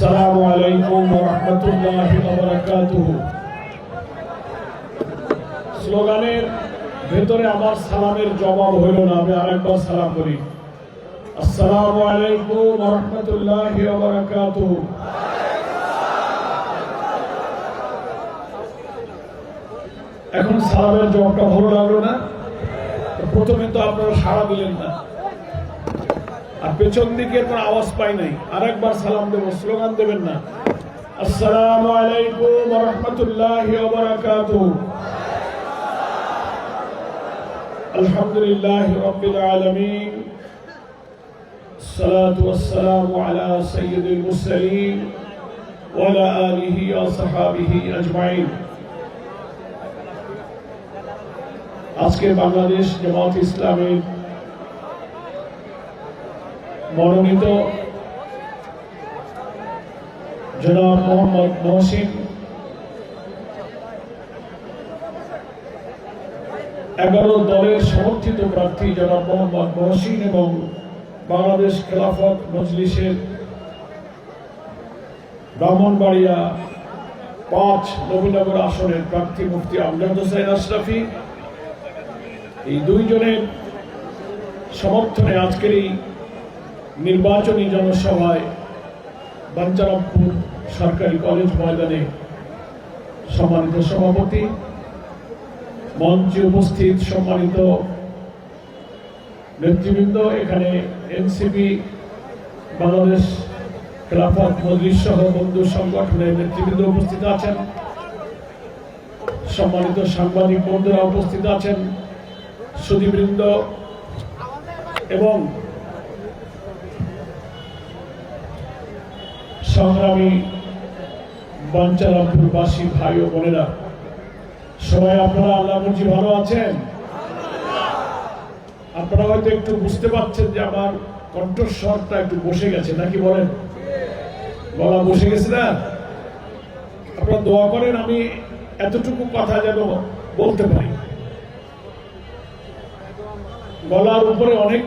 আসসালামু আলাইকুম ওয়া রাহমাতুল্লাহি ওয়া বারাকাতুহু। স্লোগানের ভেতরে আমার সালামের জবাব হইল না, আমি আরেকবার সালাম করি। আসসালামু আলাইকুম ওয়া রাহমাতুল্লাহি ওয়া বারাকাতুহু। এখন সালামের জবাবটা ভালো লাগলো না? প্রথমে তো আপনারা সাড়া দিলেন না, আর পেছন দিকে কোনো আওয়াজ পাই নাই। আরেকবার সালাম দেব, স্লোগান দেবেন না। আসসালামু আলাইকুম ওয়া রাহমাতুল্লাহি ওয়া বারাকাতুহু। আলহামদুলিল্লাহি রাব্বিল আলামিন, সালাতু ওয়াসসালামু আলা সাইয়্যিদিল মুরসালিন ওয়া আলা আলিহি ওয়া সাহবিহি আজমাইন। আজকে বাংলাদেশ জামাত ইসলামের মনোনীত জনাব মোহাম্মদ মহসিন, 11 দলের সমর্থিত প্রার্থী জনাব মোহাম্মদ মহসিন এবং বাংলাদেশ খেলাফত মজলিসের ব্রাহ্মণবাড়িয়া 5 নবীনগর আসনের প্রার্থী মুফতি আমজাদ হোসেন আশরাফি, এই দুইজনের সমর্থনে আজকের এই নির্বাচনী জনসভায় বাঞ্চারামপুর সরকারি কলেজ ময়দানে সম্মানিত সভাপতি, মঞ্চে উপস্থিত সম্মানিত নেতৃবৃন্দ, এখানে এনসিপি, বাংলাদেশ খেলাফত মজলিস সহ বন্ধু সংগঠনের নেতৃবৃন্দ উপস্থিত আছেন, সম্মানিত সাংবাদিক বন্ধুরা উপস্থিত আছেন, সুধীবৃন্দ এবং সংগ্রামী বাঞ্চারামপুরবাসী ভাই ও বোনেরা, সবাই আপনারা আল্লাহ মর্জি ভালো আছেন? আপনারা হয়তো একটু বুঝতে পারছেন যে আমার কণ্ঠস্বরটা একটু বসে গেছে, নাকি বলেন? গলা বসে গেছে না? আপনারা দোয়া করেন আমি এতটুকু কথা যেন বলতে পারি। গলার উপরে অনেক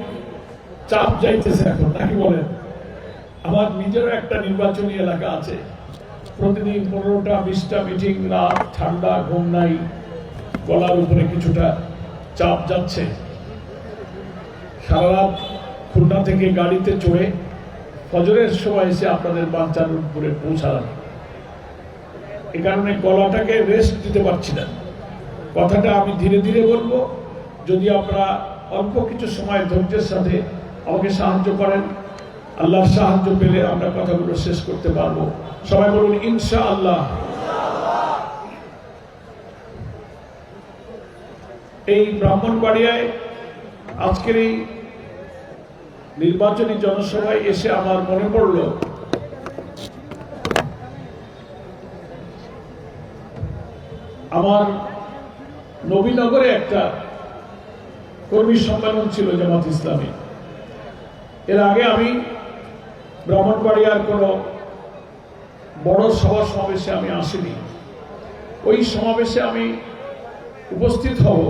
চাপ যাইতেছে এখন, নাকি বলেন? আমার নিজেরও একটা নির্বাচনী এলাকা আছে, প্রতিদিন 15টা 20টা মিটিং, রাত ঠান্ডা, ঘুম নাই, গলার উপরে কিছুটা চাপ যাচ্ছে। সারা রাত খুলনা থেকে গাড়িতে চড়ে ফজরের সময় এসে আপনাদের বাঞ্চারামপুরে পৌঁছালাম, এ কারণে গলাটাকে রেস্ট দিতে পারছি না। কথাটা আমি ধীরে ধীরে বলবো, যদি আপনারা অল্প কিছু সময় ধৈর্যের সাথে আমাকে সাহায্য করেন, আল্লাহর সাহায্য পেলে আমরা কথাগুলো শেষ করতে পারবো। সবাই বলুন ইনশাআল্লাহ। এই ব্রাহ্মণবাড়িয়ায় আজকের এই নির্বাচনী জনসভায় এসে আমার মনে পড়ল আমার নবীনগরে একটা কর্মী সম্মেলন ছিল জামাত ইসলামী। এর আগে আমি ব্রাহ্মণবাড়িয়ার কোনো বড় সভা সমাবেশে আমি আসিনি। ওই সমাবেশে আমি উপস্থিত হব,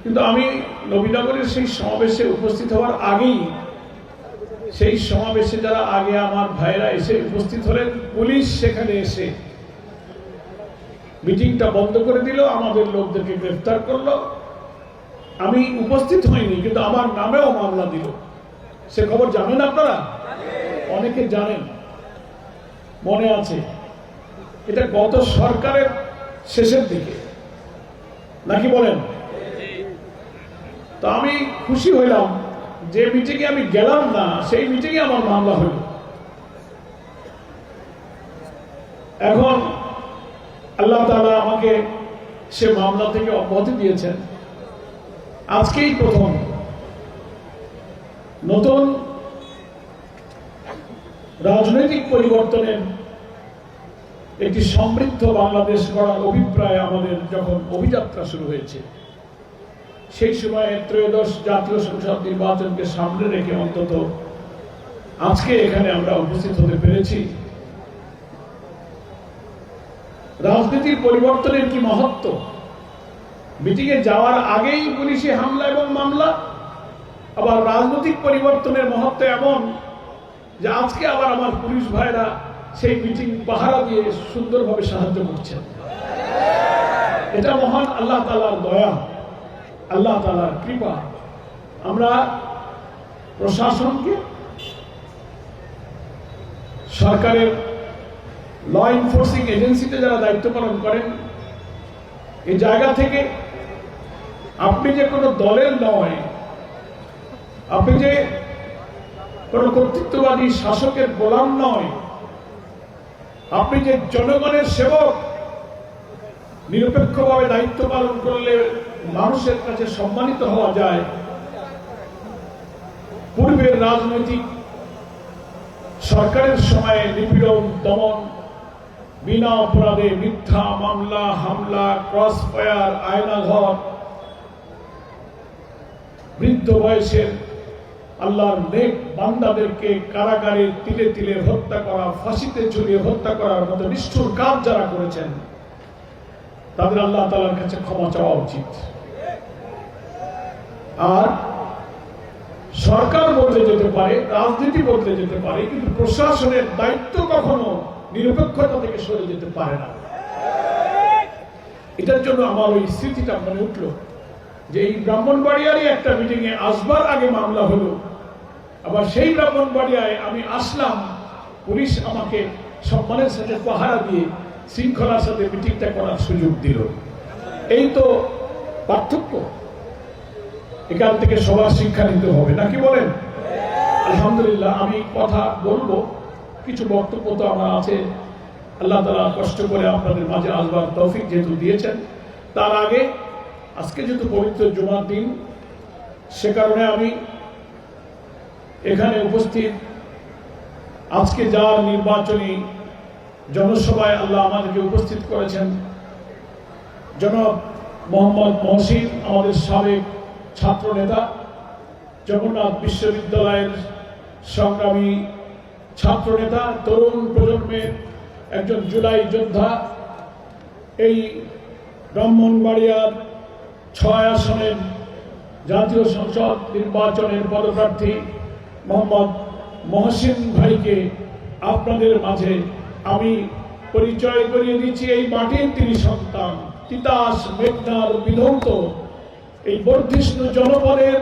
কিন্তু আমি নবীনগরের সেই সমাবেশে উপস্থিত হওয়ার আগেই, সেই সমাবেশে যারা আগে আমার ভাইরা এসে উপস্থিত হলেন, পুলিশ সেখানে এসে মিটিংটা বন্ধ করে দিল, আমাদের লোকদেরকে গ্রেফতার করলো। আমি উপস্থিত হইনি, কিন্তু আমার নামেও মামলা দিল। সে খবর জানেন আপনারা? অনেকে জানেন, মনে আছে। এটা গত সরকারের শেষের দিকে, নাকি বলেন? তো আমি খুশি হইলাম যে মিটিংয়ে আমি গেলাম না, সেই মিটিংয়ে আমার মামলা হইল। এখন আল্লাহ তাআলা আমাকে সে মামলা থেকে অব্যাহতি দিয়েছেন। আজকেই প্রথম নতুন রাজনৈতিক পরিবর্তনের একটি সমৃদ্ধ বাংলাদেশ গড়ার অভিপ্রায় আমাদের যখন অভিযাত্রা শুরু হয়েছে, সেই সময়ে ত্রয়োদশ জাতীয় সংসদ নির্বাচনকে সামনে রেখে অন্তত আজকে এখানে আমরা উপস্থিত হতে পেরেছি। রাজনীতির পরিবর্তনের কি মহত্ব! মিটিংয়ে যাওয়ার আগেই পুলিশি হামলা এবং মামলা, আবার রাজনৈতিক পরিবর্তনের মহত্ব এমন যে আজকে আবার আমার পুলিশ ভাইরা সেই মিটিং পাহারা দিয়ে সুন্দরভাবে সাহায্য করছেন। এটা মহান আল্লাহ তাআলার দয়া, আল্লাহ তাআলার কৃপা। আমরা প্রশাসনকে, সরকারের ল এনফোর্সিং এজেন্সিতে যারা দায়িত্ব পালন করেন, এই জায়গা থেকে আপনি যে কোনো দলের নয়, আপনি যে কোন কর্তৃত্ববাদী শাসকের গোলাম নয়, আপনি যে জনগণের সেবক, নিরপেক্ষভাবে দায়িত্ব পালন করলে মানুষের কাছে সম্মানিত হওয়া যায়। পূর্বের রাজনৈতিক সরকারের সময়ে নিপীড়ন, দমন, বিনা অপরাধে মিথ্যা মামলা, হামলা, ক্রস ফায়ার, আয়নাঘর, বৃদ্ধ বয়সের আল্লাহর নেক বান্দাদেরকে কারাগারে তিলে তিলে হত্যা করা, ফাঁসিতে ঝুলিয়ে হত্যা করার মতো নিষ্ঠুর কাজ যারা করেছেন, তাদের আল্লাহ তাআলার কাছে ক্ষমা চাওয়া উচিত। আর সরকার বদলে যেতে পারে, রাজনীতি বদলে যেতে পারে, কিন্তু প্রশাসনের দায়িত্ব কখনো নিরপেক্ষতা থেকে সরে যেতে পারে না। এটার জন্য আমার ওই স্মৃতিটা মনে উঠল যে এই ব্রাহ্মণবাড়িয়ারই একটা মিটিং এ আসবার আগে মামলা হলো, আবার সেই ব্রাহ্মণবাড়িয়ায় আমি আসলাম, পুলিশ আমাকে সম্মানের সাথে পাহারা দিয়ে শৃঙ্খলার সাথে মিটিংটা করার সুযোগ দিল। এই তো পার্থক্য। এখান থেকে সবার শিক্ষা নিতে হবে, নাকি বলেন? আলহামদুলিল্লাহ, আমি কথা বলবো, কিছু বক্তব্য তো আমার আছে। আল্লাহ তাআলা কষ্ট করে আপনাদের মাঝে আসবার তৌফিক যেহেতু দিয়েছেন, তার আগে আজকে যেহেতু পবিত্র জুমার দিন, সে কারণে আমি এখানে উপস্থিত, আজকে যার নির্বাচনী জনসভায় আল্লাহ আমাদেরকে উপস্থিত করেছেন, জনাব মোহাম্মদ মহসিন, আমাদের সাবেক ছাত্র নেতা, জগন্নাথ বিশ্ববিদ্যালয়ের সংগ্রামী ছাত্র নেতা, তরুণ প্রজন্মের একজন জুলাই যোদ্ধা, এই ব্রাহ্মণবাড়িয়ার ৬ আসনের জাতীয় সংসদ নির্বাচনের পদপ্রার্থী মোহাম্মদ মহসিন ভাইকে আপনাদের মাঝে আমি পরিচয় করিয়ে দিচ্ছি। এই মাটির তিনি সন্তান, তিতাস মেঘনার বিধৌত এই বর্ধিষ্ণু জনপদের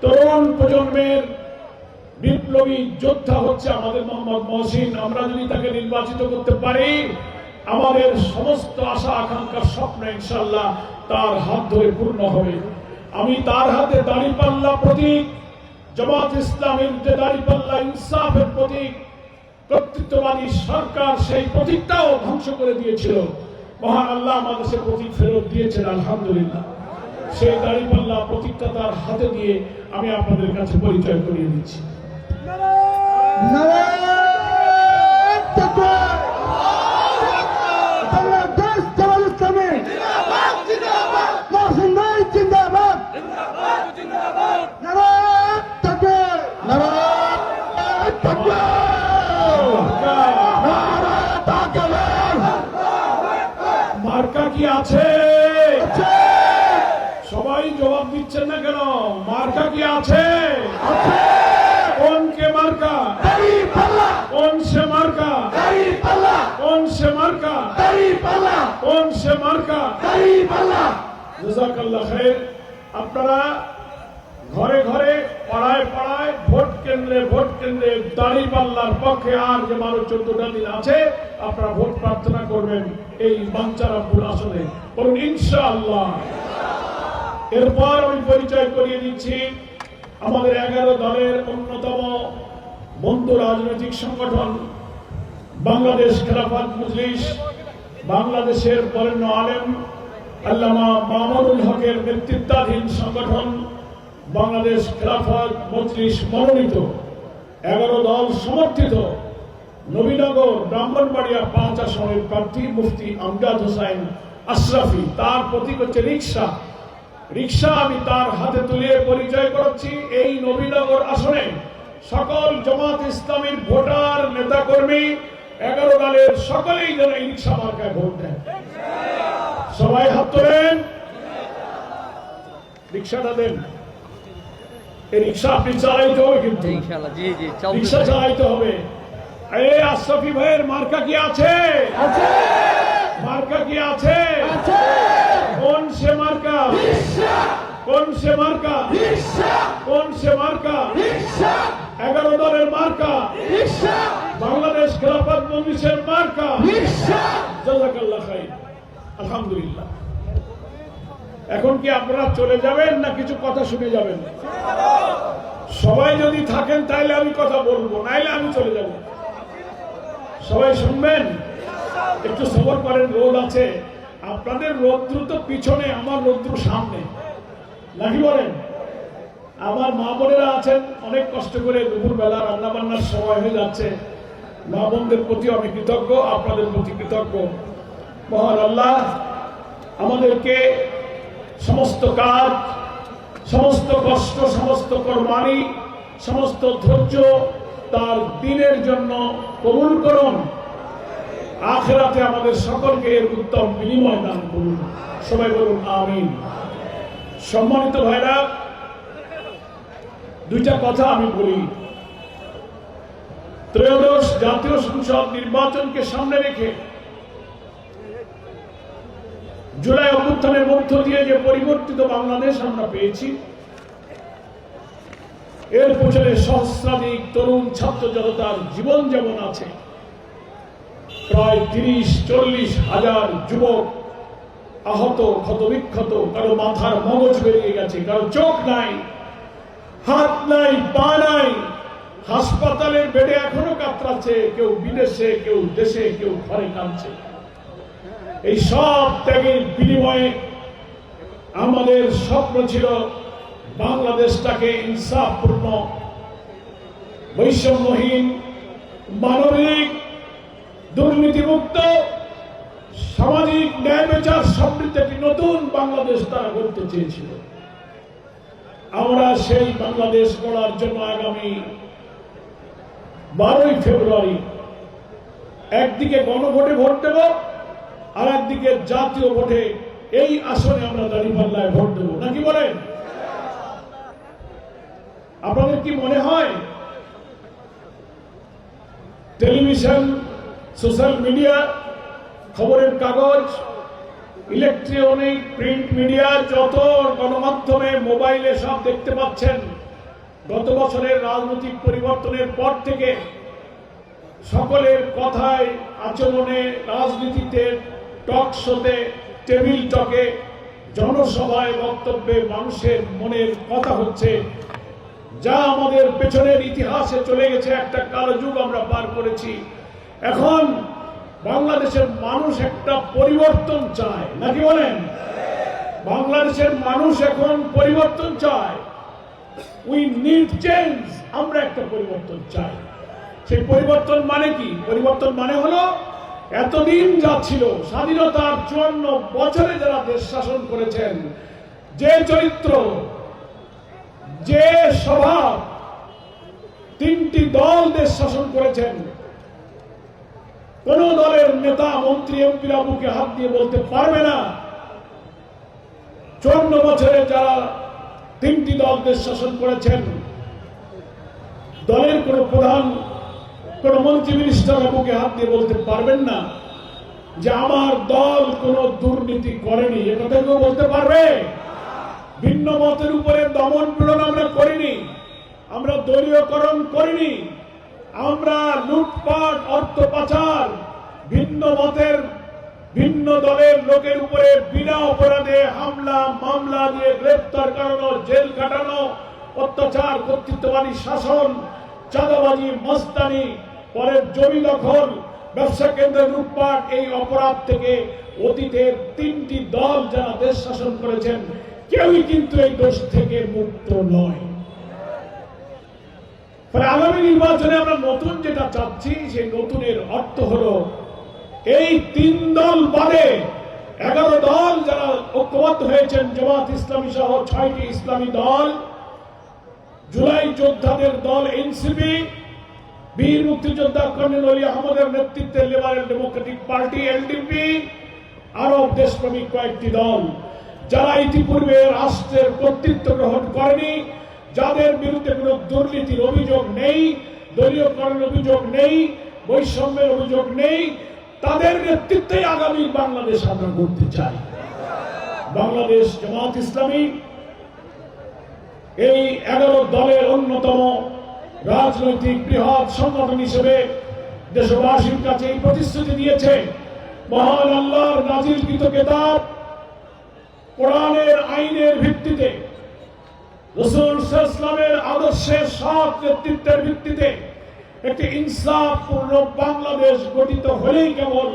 তরুণ প্রজন্মের বিপ্লবী যোদ্ধা হচ্ছে আমাদের মোহাম্মদ মহসিন। আমরা যদি তাকে নির্বাচিত করতে পারি, আমাদের সমস্ত আশা আকাঙ্ক্ষার স্বপ্ন ইনশাআল্লাহ তার হাত ধরে পূর্ণ হবে। আমি তার হাতে দাঁড়িপাল্লা প্রতীক, জামাত ইসলামের যে দাঁড়িপাল্লা ইনসাফের প্রতীক, কর্তৃত্ববাদী সরকার সেই প্রতীকটাও ধ্বংস করে দিয়েছিল। মহান আল্লাহ আমাদের সে প্রতীক ফেরত দিয়েছেন, আলহামদুলিল্লাহ। সেই দাঁড়িপাল্লা প্রতীকটা তার হাতে দিয়ে আমি আপনাদের কাছে পরিচয় করিয়ে দিচ্ছি। মার্কা কি আছে? সবাই জবাব দিচ্ছেন না কেন? মার্কা কি আছে? কোন কে মার্কা? কোন সে মার্কা? কোন সে মার্কা? কোন সে মার্কা? জাযাকাল্লাহ খাইর। আপনারা ঘরে ঘরে, পাড়ায় পাড়ায়, ভোট কেন্দ্রে দাঁড়িপাল্লার পক্ষে আর যে 12-14টা দিন আছে, আপনারা ভোট প্রার্থনা করবেন এই বাঞ্ছারামপুর আসনে। বলুন ইনশাআল্লাহ। এরপর আমি পরিচয় করিয়ে দিচ্ছি আমাদের 11 দলের অন্যতম বন্ধু রাজনৈতিক সংগঠন বাংলাদেশ খেলাফত মজলিস, বাংলাদেশের বরেণ্য আলেম আল্লামা মামুনুল হকের নেতৃত্বাধীন সংগঠন বাংলাদেশ খেলাফত মজলিস মনোনীত 11 দল সমর্থিত নবীনগর ব্রাহ্মণবাড়িয়া 5 আসনের প্রার্থী মুফতি আমজাদ হোসাইন আশরাফি, তার প্রতীক হচ্ছে রিকশা। রিকশা আমি তার হাতে তুলে পরিচয় করাচ্ছি। এই নবীনগর আসনে সকল জামাত ইসলামীর ভোটার, নেতাকর্মী, 11 দলের সকলেই যেন এই রিকশা মার্কায় ভোট দেন। সবাই হাত তোলেন, রিকশাটা দেন। এই রিক্সা আপনি চালাইতে হবে, কিন্তু ইনশাআল্লাহ জি জি রিক্সা চালাইতে হবে। এই আশরাফি ভাইয়ের মার্কা কি আছে? মার্কা কি আছে? কোন সে মার্কা? কোন সে মার্কা? কোন সে মার্কা? 11 দলের মার্কা, বাংলাদেশ খেলাফত মজলিসের মার্কা। জাযাকাল্লাহ খাইর। আলহামদুলিল্লাহ। এখন কি আপনারা চলে যাবেন না কিছু কথা শুনে যাবেন? সবাই যদি থাকেন তাইলে আমি কথা বলবো, নাইলে আমি চলে যাব। সবাই শুনবেন, একটু সবর করেন। রোদ আছে, আপনাদের রৌদ্র তো পিছনে, আমার রৌদ্র সামনে, নাকি বলেন? আমার মা বোনেরা আছেন, অনেক কষ্ট করে দুপুর বেলা রান্না বান্নার সময় হয়ে যাচ্ছে। মা বোনদের প্রতি আমি কৃতজ্ঞ, আপনাদের প্রতি কৃতজ্ঞ। মহান আল্লাহ আমাদেরকে সমস্ত কাজ, সমস্ত কষ্ট, সমস্ত কোরবানি, সমস্ত ধৈর্য তার দিনের জন্য কবুল করুন। আখিরাতে আমাদের সকলকে এর উত্তম বিনিময় দান করুন। সবাই বলুন আমিন। সম্মানিত ভাইরা, দুইটা কথা আমি বলি। ত্রয়োদশ জাতীয় সংসদ নির্বাচনকে সামনে রেখে জুলাই অভ্যুত্থানের মধ্য দিয়ে যে পরিবর্তিত বাংলাদেশ আমরা পেয়েছি, এর পেছনে সহস্রাধিক তরুণ ছাত্র জনতার জীবন যেমন আছে, প্রায় 30-40 হাজার যুবক আহত, ক্ষতবিক্ষত, কারো মাথার মগজ বেরিয়ে গেছে, কারো চোখ নাই, হাত নাই, পা নাই, হাসপাতালের বেডে এখনো কাতরাচ্ছে, কেউ বিদেশে, কেউ দেশে, কেউ ঘরে কাঁদছে। এই সব ত্যাগের বিনিময়ে আমাদের স্বপ্ন ছিল বাংলাদেশটাকে ইনসাফপূর্ণ, বৈষম্যহীন, মানবিক, দুর্নীতিমুক্ত, সামাজিক ন্যায় বিচার সমৃদ্ধ একটি নতুন বাংলাদেশ তারা গড়তে চেয়েছিল। আমরা সেই বাংলাদেশ গড়ার জন্য আগামী 12ই ফেব্রুয়ারি একদিকে গণভোটে ভোট দেব, আর একদিকে জাতীয় ভোটে এই আসনে আমরা দাঁড়িপাল্লায় ভোট দেব, নাকি বলেন? আপনাদের কি মনে হয় টেলিভিশন, সোশ্যাল মিডিয়া, খবরের কাগজ, ইলেকট্রনিক প্রিন্ট মিডিয়া, যত গণমাধ্যমে, মোবাইলে সব দেখতে পাচ্ছেন, গত বছরের রাজনৈতিক পরিবর্তনের পর থেকে সকলের কথায়, আচরণে, রাজনীতিতে, টক শোতে, টেবিল টকে, জনসভায়, বক্তব্যে মানুষের মনের কথা হচ্ছে, যা আমাদের পেছনের ইতিহাসে চলে গেছে। একটা কালো যুগ আমরা পার করেছি। এখন বাংলাদেশের মানুষ একটা পরিবর্তন চায়, নাকি বলেন? বাংলাদেশের মানুষ এখন পরিবর্তন চায়। We need change. আমরা একটা পরিবর্তন চাই। সেই পরিবর্তন মানে কি? পরিবর্তন মানে হলো, এতদিন যা ছিল, স্বাধীনতার 54 বছরে যারা দেশ শাসন করেছেন, যে চরিত্র, যে স্বভাব, 3টি দল দেশ শাসন করেছেন, কোন দলের নেতা, মন্ত্রী, এমপিরা বুকে হাত দিয়ে বলতে পারবে না 54 বছরে যারা 3টি দল দেশ শাসন করেছেন, দলের কোন প্রধান, কোন মন্ত্রী, মিনিস্টার বুকে হাত দিয়ে বলতে পারবেন না যে আমার দল কোন দুর্নীতি করেনি। এটা কেউ বলতে পারবে? ভিন্ন মতের উপরে দমন পীড়ন আমরা করিনি, আমরা দলীয়করণ করিনি, আমরা লুটপাট, অর্থ পাচার, ভিন্ন মতের, ভিন্ন দলের লোকের উপরে বিনা অপরাধে হামলা, মামলা দিয়ে গ্রেফতার করানো, জেল কাটানো, অত্যাচার, কর্তৃত্ববাদী শাসন, চাঁদাবাজি, মস্তানি, পরের জমি দখল, ব্যবসা কেন্দ্রের লুটপাট, এই অপরাধ থেকে অতীতের 3টি দল যারা দেশ শাসন করেছেন, কেউই কিন্তু এই দোষ থেকে মুক্ত নয়। আগামী নির্বাচনে আমরা নতুন যেটা চাচ্ছি, সেই নতুনের অর্থ হলো এই 3 দল বাদে 11 দল যারা ঐক্যবদ্ধ হয়েছেন, জামাত ইসলামী সহ 6টি ইসলামী দল, জুলাই যোদ্ধাদের দল এনসিপি, বীর মুক্তিযোদ্ধা কর্নেল অলি আহমদের নেতৃত্বে লিবারেল ডেমোক্রেটিক পার্টি এলডিপি, আরব দেশপ্রেমিক কয়েকটি দল, যারা ইতিপূর্বে রাষ্ট্রের কর্তৃত্ব গ্রহণ করেনি, যাদের বিরুদ্ধে কোনো দুর্নীতির অভিযোগ নেই, দলীয়করণের অভিযোগ নেই, বৈষম্যের অভিযোগ নেই, তাদের নেতৃত্বেই আগামী বাংলাদেশ আমরা করতে চাই। বাংলাদেশ জামাত ইসলামী এই 11 দলের অন্যতম রাজনৈতিক বৃহৎ সংগঠন হিসেবে দেশবাসীর কাছে এই প্রতিশ্রুতি দিয়েছে, মহান আল্লাহর নাজিলকৃত কিতাব কোরআনের আইনের ভিত্তিতে, রাসূল সাল্লাল্লাহু আলাইহি ওয়াসাল্লামের আদর্শের সৎ নেতৃত্বের ভিত্তিতে একটি ইনসাফপূর্ণ বাংলাদেশ গঠিত হলেই কেবল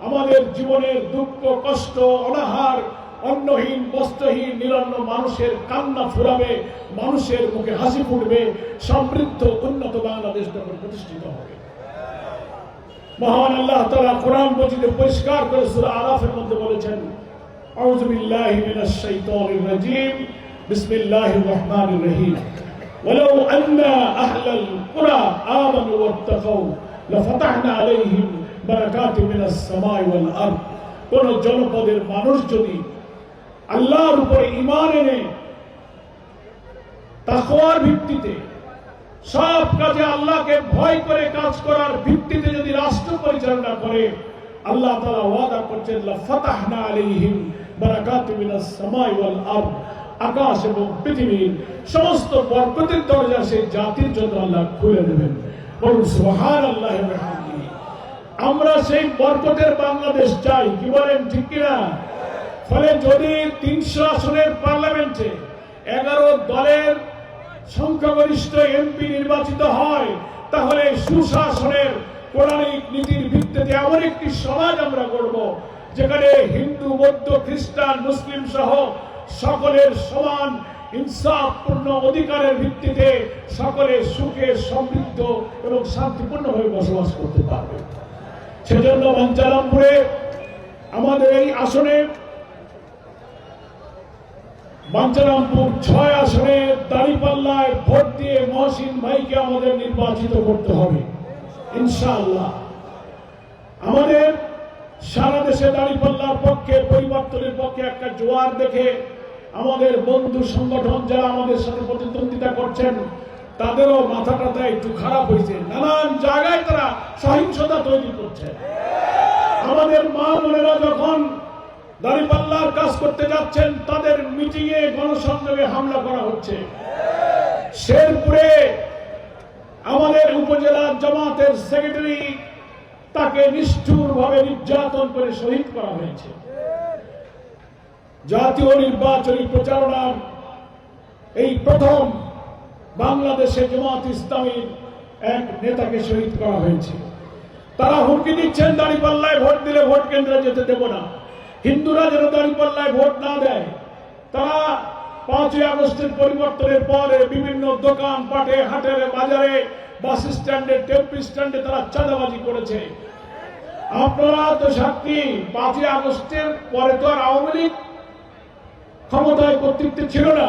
আমাদের জীবনের দুঃখ, কষ্ট, অনাহার, অন্নহীন, বস্ত্রহীন, নিরন্ন মানুষের কান্না ফুরাবে, মানুষের মুখে হাসি ফুটবে, সমৃদ্ধ উন্নত বাংলাদেশ তখন প্রতিষ্ঠিত হবে। মহান আল্লাহ তাআলা কোরআন মাজিদে পরিষ্কার করে সূরা আরাফের মধ্যে বলেছেন, আউযু বিল্লাহি মিনাশ শাইতানির রাজীম, বিসমিল্লাহির রহমানির রহিম, ওয়ালাউ আন্না আহলাল কুরা আমানু ওয়াত্তাকাউ লাফাতাহনা আলাইহিম বারাকাতিন মিনাস সামাই ওয়াল আরদ। কোন জনপদের মানুষ যদি আল্লাহর উপরে ঈমান এনে তাকওয়ার ভিত্তিতে, সব কাজে আল্লাহকে ভয় করে কাজ করার ভিত্তিতে যদি রাষ্ট্র পরিচালনা করে, আল্লাহ তাআলা ওয়াদা করছেন লাফাতাহনা আলাইহিম বারাকাতিন মিনাস সামাই ওয়াল আরদ, আকাশ এবং পৃথিবীর সমস্ত বরকতের দরজা সেই জাতির জন্য আল্লাহ খুলে দেবেন। বলুন সুবহানাল্লাহি ওয়া বিহামদিহি। আমরা সেই বরকতের বাংলাদেশ চাই, কি বলেন, ঠিক কিনা? ফলে যদি 300 আসনের পার্লামেন্টে 11 দলের সংখ্যাগরিষ্ঠ এমপি নির্বাচিত হয়, তাহলে সুশাসনের কোরআনিক নীতির ভিত্তিতে এমন একটি সমাজ আমরা গড়ব যেখানে হিন্দু, বৌদ্ধ, খ্রিস্টান, মুসলিম সহ সকলের সমান ইনসাফপূর্ণ অধিকারের ভিত্তিতে সকলে সুখে, সমৃদ্ধ এবং শান্তিপূর্ণভাবে বসবাস করতে পারবে। সেজন্য বাঞ্ছারামপুরে আমাদের এই আসনে, বাঞ্ছারামপুর 6 আসনে দাঁড়িপাল্লায় ভোট দিয়ে মহসিন ভাইকে আমাদের নির্বাচিত করতে হবে ইনশাআল্লাহ। আমাদের সারা দেশে দাঁড়িপাল্লার পক্ষে, পরিবর্তনের পক্ষে একটা জোয়ার দেখে আমাদের বন্ধু সংগঠন যারা আমাদের সাথে প্রতিদ্বন্দ্বিতা করছেন তাদেরও মাথা টাথা একটু খারাপ হয়েছে, নানান জায়গায় তারা সহিংসতা তৈরি করছে। আমাদের মা বোনেরা যখন দাঁড়িপাল্লার কাজ করতে যাচ্ছেন তাদের মিটিং এ, গণসংযোগে হামলা করা হচ্ছে। শেরপুরে আমাদের উপজেলা জামাতের সেক্রেটারি, তাকে নিষ্ঠুরভাবে নির্যাতন করে শহীদ করা হয়েছে। জাতীয় নির্বাচনী প্রচারণার এই প্রথম বাংলাদেশে জামাত ইসলামীর এক নেতাকে শহীদ করা হয়েছে। তারা হুমকি দিচ্ছেন দাঁড়িপাল্লায় ভোট দিলে ভোট কেন্দ্রে যেতে দেব না, হিন্দুরা যেন দাঁড়িপাল্লায় ভোট না দেয়। তারা 5ই আগস্টের পরিবর্তনের পরে বিভিন্ন দোকান পাটে, হাটের, বাজারে, বাস স্ট্যান্ডে, টেম্পো স্ট্যান্ডে তারা চাঁদাবাজি করেছে। আপনারা তো সাক্ষী, 5ই আগস্টের পরে তো আর আওয়ামী লীগ ক্ষমতায় কর্তৃত্বে ছিল না।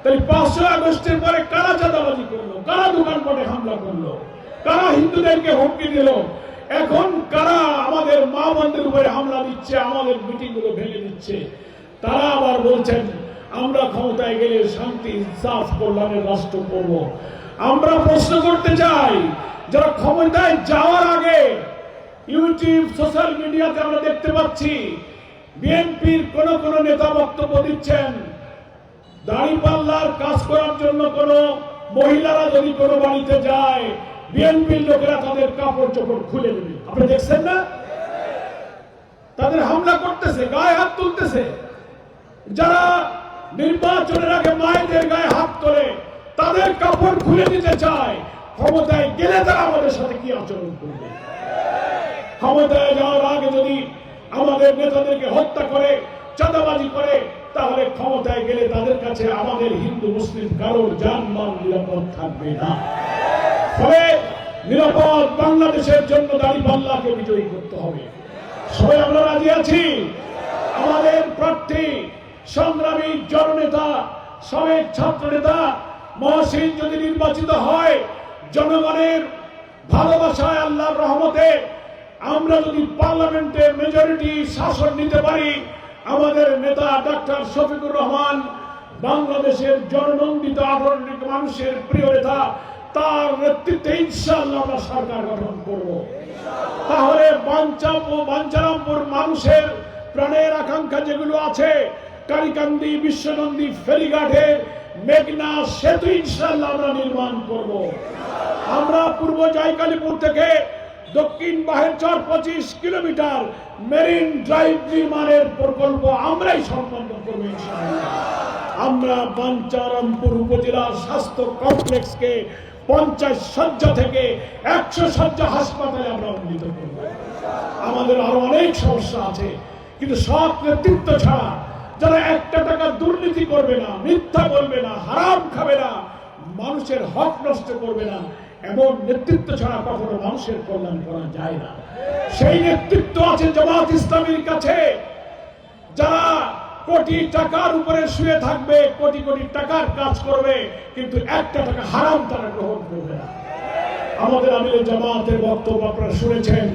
তাই 5ই আগস্টের পরে কারা চাঁদাবাজি করলো, কারা দোকানপাটে হামলা করলো, কারা হিন্দুদেরকে হুমকি দিল, এখন কারা আমাদের মা বোনদের উপরে হামলা দিচ্ছে, আমাদের মিটিং গুলো ভেঙে দিচ্ছে। তারা আবার বলছেন আমরা ক্ষমতায় গেলে শান্তি, ইনসাফ, কল্যাণের রাষ্ট্র করব। আমরা প্রশ্ন করতে চাই, যারা ক্ষমতায় যাওয়ার আগে ইউটিউব, সোশ্যাল মিডিয়াতে আমরা দেখতে পাচ্ছি বিএনপির কোন কোন নেতা বক্তব্য দিচ্ছেন, দাঁড়িপাল্লার কাজ করার জন্য কোন মহিলারা যদি কোনো বাড়িতে যায়, বিএনপির লোকেরা তাদের কাপড় চোপড় খুলে দেবে। আপনি দেখছেন না? তাদের হামলা করতেছে, গায়ে হাত তুলতেছে। যারা নির্বাচনের আগে মায়েদের গায়ে হাত তোলে, তাদের কাপড় খুলে দিতে চায়। ক্ষমতায় গেলে তারা আমাদের সাথে কি আচরণ করবে? ক্ষমতায় যাওয়ার আগে যদি আমাদের নেতাদেরকে হত্যা করে, চাঁদাবাজি করে, তাহলে ক্ষমতায় গেলে তাদের কাছে আমাদের হিন্দু মুসলিম কারোর জানমাল নিরাপদ থাকবে না। ফলে নিরাপদ বাংলাদেশের জন্য দাঁড়িপাল্লাকে বিজয়ী করতে হবে। সবাই আমরা রাজি আছি। আমাদের প্রার্থী, সংগ্রামী জননেতা, সাবেক ছাত্র নেতা মহসিন যদি নির্বাচিত হয়, জনগণের ভালোবাসায়, আল্লাহর রহমতে আমরা যদি পার্লামেন্টে মেজরিটি শাসন নিতে পারি, আমাদের নেতা ডক্টর শফিকুর রহমান বাংলাদেশের জননন্দিত আদরণীয় মানুষের প্রিয় নেতা, তার নেতৃত্বে ইনশাআল্লাহ আমরা সরকার গঠন করব। তাহলে বাঞ্ছারামপুর মানুষের প্রাণের আকাঙ্ক্ষা যেগুলো আছে, কারিকান্দি, বিশ্বনন্দী, ফেরিঘাটে মেঘনা সেতু ইনশাআল্লাহ আমরা নির্মাণ করব। আমরা পূর্ব জাইকালীপুর থেকে দক্ষিণ বাহেরচর 25 কিলোমিটার মেরিন ড্রাইভ নির্মাণের প্রকল্প আমরাই সম্পন্ন করব ইনশাআল্লাহ। আমরা বাঞ্ছারামপুর উপজেলার স্বাস্থ্য কমপ্লেক্সকে 50 শয্যা থেকে 100 শয্যা হাসপাতালে আমরা উন্নীত করব। আমাদের আরো অনেক সমস্যা আছে, কিন্তু সৎ নেতৃত্ব ছাড়া, যারা একটা টাকা দুর্নীতি করবে না, মিথ্যা বলবে না, হারাম খাবে না, মানুষের হক নষ্ট করবে না, এমন নেতৃত্ব ছাড়া কখনো মানুষের কল্যাণ করা যায় না। সেই নেতৃত্ব আছে জামাত ইসলামীর কাছে, যারা কোটি টাকার উপরে শুয়ে থাকবে, কোটি কোটি টাকার কাজ করবে, কিন্তু একটা টাকা হারাম তারা গ্রহণ করবে না। আমাদের আমিরে জামাতের বক্তব্য আপনারা শুনেছেন।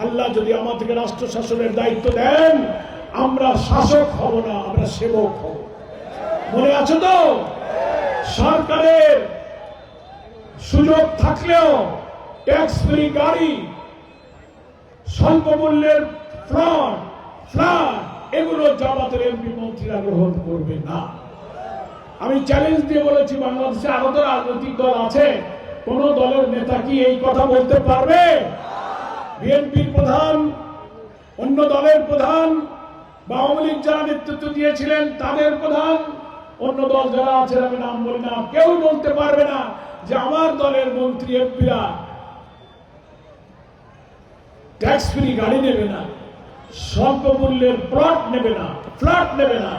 আল্লাহ যদি আমাদেরকে রাষ্ট্র শাসনের দায়িত্ব দেন, আমরা শাসক হব না, আমরা সেবক হব। মনে আছে তো? সরকারের সুযোগ থাকলেও ট্যাক্স ফ্রি গাড়ি, স্বল্প মূল্যের ফ্ল্যাট এগুলো জামাতের এমপি মন্ত্রীরা গ্রহণ করবে না। আমি চ্যালেঞ্জ দিয়ে বলেছি, বাংলাদেশে আরো তো রাজনৈতিক দল আছে, কোন দলের নেতা কি এই কথা বলতে পারবে? বিএনপির প্রধান, অন্য দলের প্রধান, বা আওয়ামী লীগ যারা নেতৃত্ব দিয়েছিলেন তাদের প্রধান, অন্য দল যারা আছে আমি নাম বলি না, কেউ বলতে পারবে না যে আমার দলের মন্ত্রী এমপিরা ট্যাক্স ফ্রি গাড়ি নেবে না, স্বল্প মূল্যের প্লট নেবে না, ফ্ল্যাট নেবে না।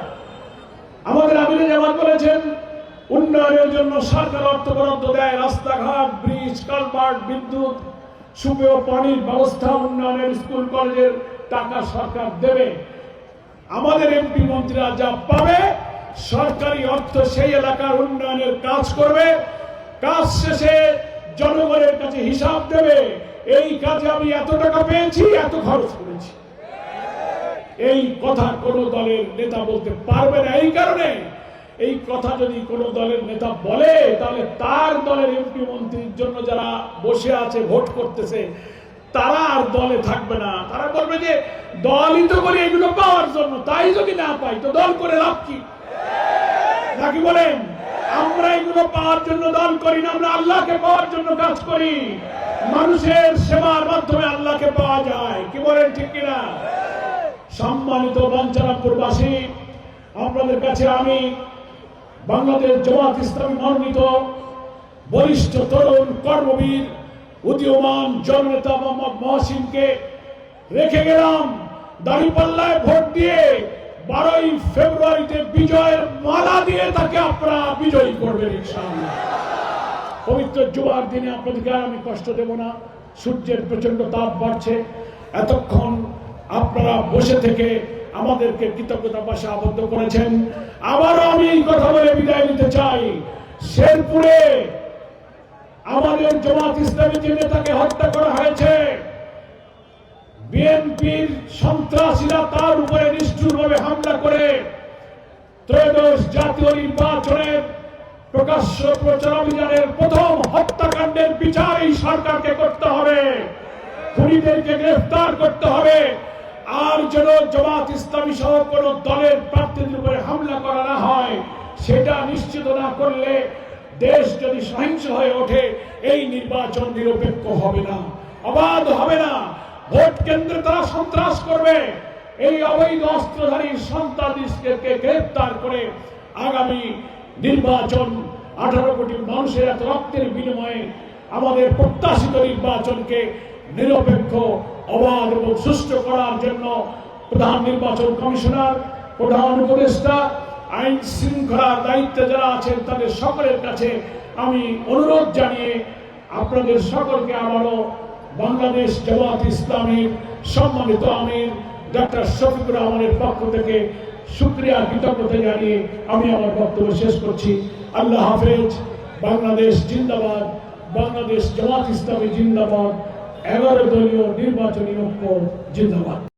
আমাদের আমিরে জামাত বলেছেন, উন্নয়নের জন্য সরকার অর্থ বরাদ্দ দেয়, রাস্তাঘাট, ব্রিজ, কালভার্ট, বিদ্যুৎ, সুপেয় পানির ব্যবস্থা, উন্নয়নের স্কুল কলেজের টাকা সরকার দেবে। আমাদের এমপি মন্ত্রীরা যা পাবে সরকারি অর্থ সেই এলাকার উন্নয়নের কাজ করবে, কাজ শেষে জনগণের কাছে হিসাব দেবে, এই কাজে আমি এত টাকা পেয়েছি, এত খরচ করেছি। এই কথা কোন দলের নেতা বলতে পারবে না। এই কারণে এই কথা যদি কোন দলের নেতা বলে, তাহলে তার দলের এমপি মন্ত্রীর জন্য যারা বসে আছে ভোট করতেছে, তারা আর দলে থাকবে না। তারা বলবে যে দলই তো করে এগুলো পাওয়ার জন্য, তাই যদি না পাই তো দল করে লাভ কি? নাকি বলেন? আমরা এগুলো পাওয়ার জন্য দল করি না, আমরা আল্লাহকে পাওয়ার জন্য কাজ করি। মানুষের সেবার মাধ্যমে আল্লাহকে পাওয়া যায়। কি বলেন, ঠিক কিনা? সম্মানিত বাঞ্ছারামপুরবাসী, আপনাদের কাছে আমি বাংলাদেশ জামাত ইসলামী মনোনীত বরিষ্ঠ তরুণ কর্মবীর উদীয়মান জননেতা মোহাম্মদ মহসিনকে রেখে গেলাম। দাঁড়িপাল্লায় ভোট দিয়ে 12ই ফেব্রুয়ারিতে বিজয়ের মালা দিয়ে তাকে আপনারা বিজয়ী করবেন ইনশাআল্লাহ। পবিত্র জুমার দিনে আপনাদেরকে আমি কষ্ট দেব না, সূর্যের প্রচন্ড তাপ বাড়ছে। এতক্ষণ আপনারা বসে থেকে আমাদেরকে কৃতজ্ঞতা পাশে আবদ্ধ করেছেন। আবারও আমি এই কথা বলে বিদায় নিতে চাই, শেরপুরে আমাদের জামাত ইসলামী যে নেতাকে হত্যা করা হয়েছে, বিএনপির সন্ত্রাসীরা তার উপরে নিষ্ঠুরভাবে হামলা করে ত্রয়োদশ জাতীয় নির্বাচনের প্রকাশ্য প্রচার অভিযানের প্রথম হত্যাকাণ্ডের বিচার এই সরকারকে করতে হবে, খুনিদেরকে গ্রেফতার করতে হবে। আর যেন জামাত ইসলামী সহ কোন দলের প্রার্থীদের উপরে হামলা করা না হয়, সেটা নিশ্চিত না করলে দেশ যদি সহিংস হয়ে ওঠে, এই নির্বাচন নিরপেক্ষ হবে না, অবাধ হবে না। ভোট কেন্দ্রে তারা সন্ত্রাস করবে। এই অবৈধ অস্ত্রধারী সন্ত্রাসীদেরকে গ্রেফতার করে আগামী নির্বাচন 18 কোটি মানুষের এত রক্তের বিনিময়ে আমাদের প্রত্যাশিত নির্বাচনকে নিরপেক্ষ, অবাধ এবং সুষ্ঠু করার জন্য প্রধান নির্বাচন কমিশনার, প্রধান উপদেষ্টা, আইন শৃঙ্খলার দায়িত্বে যারা আছেন তাদের সকলের কাছে আমি অনুরোধ জানিয়ে আপনাদের সকলকে আবারও বাংলাদেশ জামাত ইসলামীর সম্মানিত আমির ডক্টর শফিকুর রহমানের পক্ষ থেকে শুকরিয়া, কৃতজ্ঞতা জানিয়ে আমি আমার বক্তব্য শেষ করছি। আল্লাহ হাফেজ। বাংলাদেশ জিন্দাবাদ, বাংলাদেশ জামাত ইসলামী জিন্দাবাদ, 11 দলীয় নির্বাচনী ঐক্য জিন্দাবাদ।